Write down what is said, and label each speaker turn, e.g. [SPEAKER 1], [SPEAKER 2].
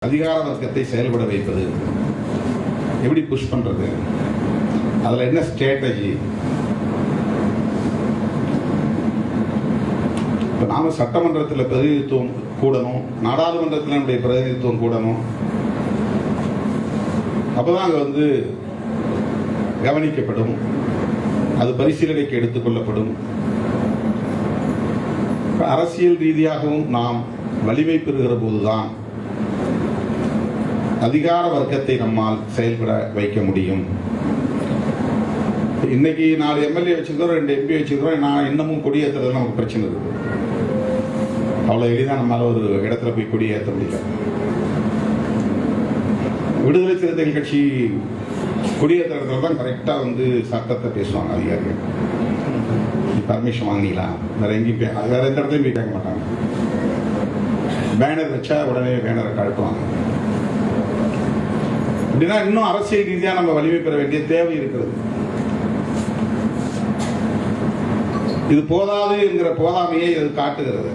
[SPEAKER 1] அதிகார வர்க்கத்தை செயல்பட வைப்பது எப்படி புஷ் பண்றது, அதுல என்ன ஸ்ட்ராட்டஜி? இப்போ நாம சட்டமன்றத்தில் பிரதிநிதித்துவம் கூடணும், நாடாளுமன்றத்தில் நம்முடைய பிரதிநிதித்துவம் கூடணும். அப்பதான் அங்க கவனிக்கப்படும், அது பரிசீலனைக்கு எடுத்துக்கொள்ளப்படும். அரசியல் ரீதியாகவும் நாம் வலிமை பெறுகிற போதுதான் அதிகார வர்க்கத்தை நம்மால் செயல்பட வைக்க முடியும். இன்னைக்கு 4 எம்எல்ஏ வச்சிருக்கிறோம், 2 எம்பி வச்சிருக்கிறோம். நான் இன்னமும் கொடியேற்றுறது நமக்கு பிரச்சனை இருக்கு. அவ்வளவு எளிதாக நம்மளால ஒரு இடத்துல போய் கொடியேற்ற முடியல. விடுதலை சிறுத்தைகள் கட்சி கொடியேற்ற இடத்துல தான் கரெக்டா சட்டத்தை பேசுவாங்க அதிகாரிகள். பர்மிஷன் வாங்கிக்கலாம், வேற எங்கேயும் வேற எந்த இடத்துலையும் போய் கேட்க மாட்டாங்க. பேனர் வச்சா உடனே பேனரை கழட்டுவாங்க. அப்படின்னா இன்னும் அரசியல் ரீதியாக நம்ம வலிமை பெற வேண்டிய தேவை இருக்கிறது. இது போதாது என்கிற போதாமையை இது காட்டுகிறது.